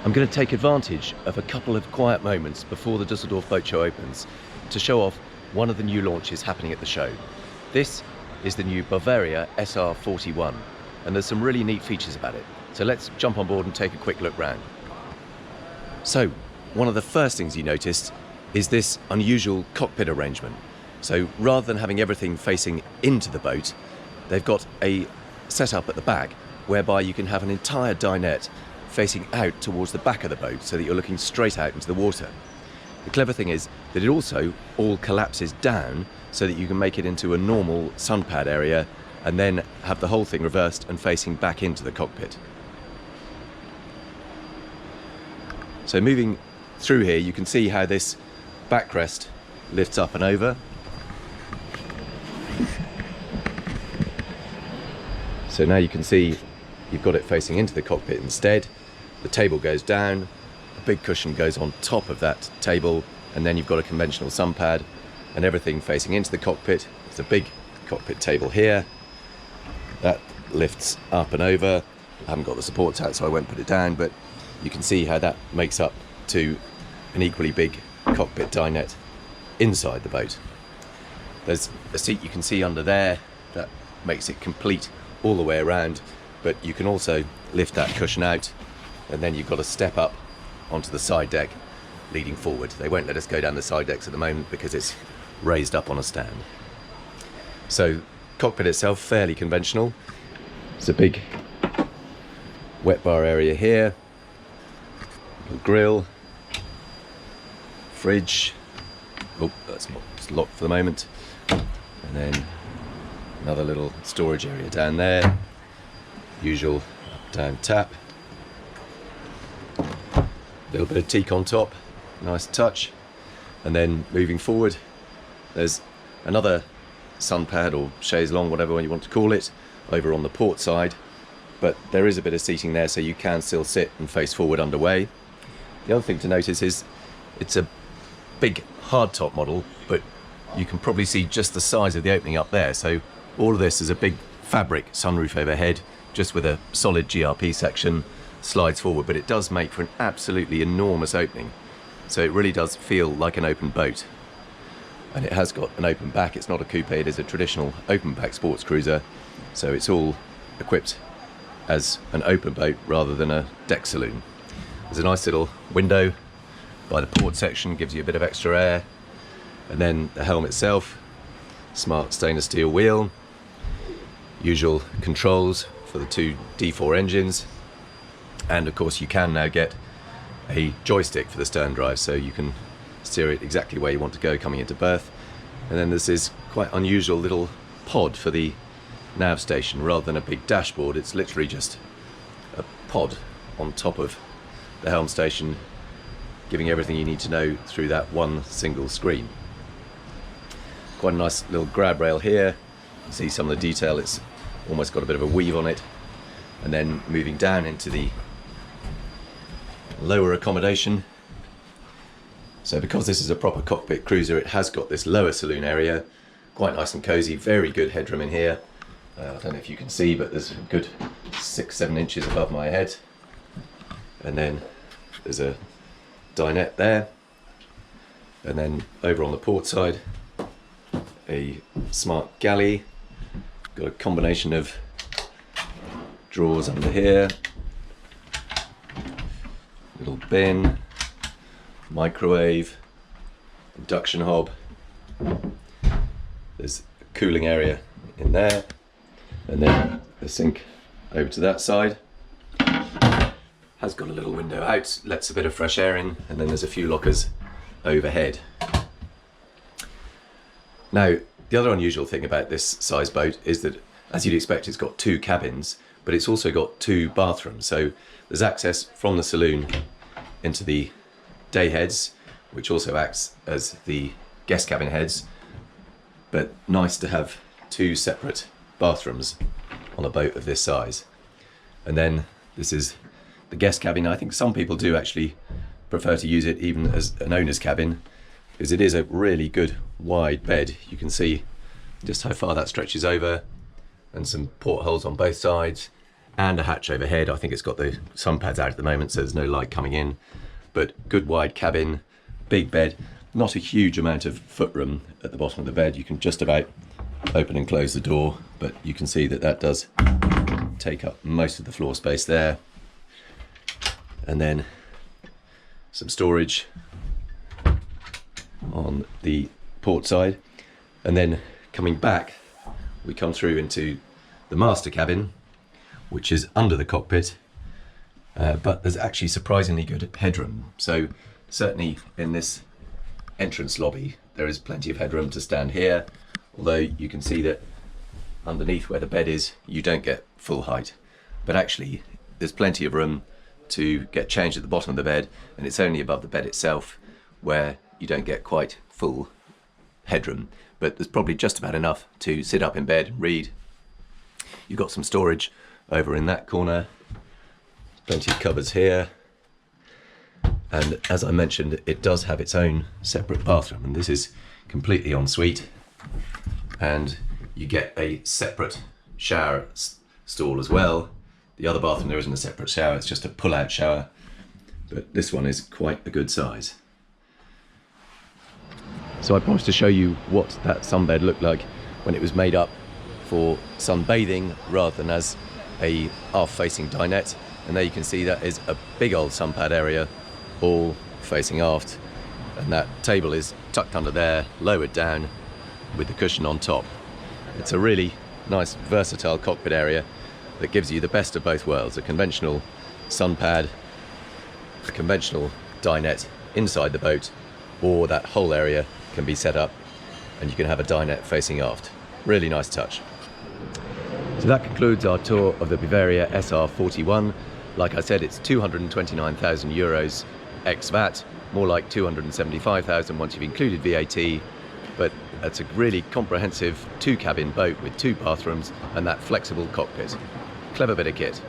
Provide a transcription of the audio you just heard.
I'm going to take advantage of a couple of quiet moments before the Düsseldorf boat show opens to show off one of the new launches happening at the show. This is the new Bavaria SR41, and there's some really neat features about it. So let's jump on board and take a quick look round. So, one of the first things you noticed is this unusual cockpit arrangement. So rather than having everything facing into the boat, they've got a setup at the back whereby you can have an entire dinette facing out towards the back of the boat so that you're looking straight out into the water. The clever thing is that it also all collapses down so that you can make it into a normal sun pad area and then have the whole thing reversed and facing back into the cockpit. So moving through here, you can see how this backrest lifts up and over. So now you can see you've got it facing into the cockpit instead. The table goes down, a big cushion goes on top of that table, and then you've got a conventional sun pad and everything facing into the cockpit. There's a big cockpit table here. That lifts up and over. I haven't got the supports out, so I won't put it down, but you can see how that makes up to an equally big cockpit dinette inside the boat. There's a seat you can see under there that makes it complete all the way around, but you can also lift that cushion out, and then you've got to step up onto the side deck leading forward. They won't let us go down the side decks at the moment because it's raised up on a stand. So cockpit itself, fairly conventional. It's a big wet bar area here, grill, fridge. Oh, that's not, it's locked for the moment. And then another little storage area down there. Usual down tap. A little bit of teak on top, nice touch. And then moving forward, there's another sun pad or chaise longue, whatever you want to call it, over on the port side. But there is a bit of seating there, so you can still sit and face forward underway. The other thing to notice is it's a big hardtop model, but you can probably see just the size of the opening up there. So all of this is a big fabric sunroof overhead, just with a solid GRP section, slides forward, but it does make for an absolutely enormous opening. So it really does feel like an open boat. And it has got an open back. It's not a coupe, it is a traditional open back sports cruiser. So it's all equipped as an open boat rather than a deck saloon. There's a nice little window by the port section, gives you a bit of extra air. And then the helm itself, smart stainless steel wheel, usual controls for the two D4 engines, and of course you can now get a joystick for the stern drive, so you can steer it exactly where you want to go coming into berth. And then there's this quite unusual little pod for the nav station. Rather than a big dashboard, it's literally just a pod on top of the helm station, giving everything you need to know through that one single screen. Quite a nice little grab rail here. You can see some of the detail, it's almost got a bit of a weave on it. And then moving down into the lower accommodation. So because this is a proper cockpit cruiser, it has got this lower saloon area, quite nice and cozy, very good headroom in here. I don't know if you can see, but there's a good 6-7 inches above my head. And then there's a dinette there. And then over on the port side, a smart galley. Got a combination of drawers under here, little bin, microwave, induction hob. There's a cooling area in there, and then the sink over to that side. Has got a little window out, lets a bit of fresh air in, and then there's a few lockers overhead. Now, the other unusual thing about this size boat is that, as you'd expect, it's got two cabins, but it's also got two bathrooms. So there's access from the saloon into the day heads, which also acts as the guest cabin heads. But nice to have two separate bathrooms on a boat of this size. And then this is the guest cabin. I think some people do actually prefer to use it even as an owner's cabin, because it is a really good wide bed. You can see just how far that stretches over, and some portholes on both sides, and a hatch overhead. I think it's got the sun pads out at the moment, so there's no light coming in, but good wide cabin, big bed, not a huge amount of footroom at the bottom of the bed. You can just about open and close the door, but you can see that that does take up most of the floor space there. And then some storage on the port side, and then coming back we come through into the master cabin, which is under the cockpit, but there's actually surprisingly good headroom. So certainly in this entrance lobby there is plenty of headroom to stand here, although you can see that underneath where the bed is you don't get full height, but actually there's plenty of room to get changed at the bottom of the bed, and it's only above the bed itself where you don't get quite full headroom, but there's probably just about enough to sit up in bed and read. You've got some storage over in that corner, plenty of cupboards here, and as I mentioned, it does have its own separate bathroom, and this is completely ensuite, and you get a separate shower stall as well. The other bathroom, there isn't a separate shower, it's just a pull-out shower, but this one is quite a good size. So I promised to show you what that sunbed looked like when it was made up for sunbathing rather than as a aft-facing dinette, and there you can see that is a big old sunpad area all facing aft, and that table is tucked under there, lowered down with the cushion on top. It's a really nice versatile cockpit area that gives you the best of both worlds, a conventional sunpad, a conventional dinette inside the boat, or that whole area can be set up and you can have a dinette facing aft. Really nice touch. So that concludes our tour of the Bavaria SR41. Like I said, it's 229,000 euros ex VAT, more like 275,000 once you've included VAT, but it's a really comprehensive 2-cabin boat with 2 bathrooms and that flexible cockpit. Clever bit of kit.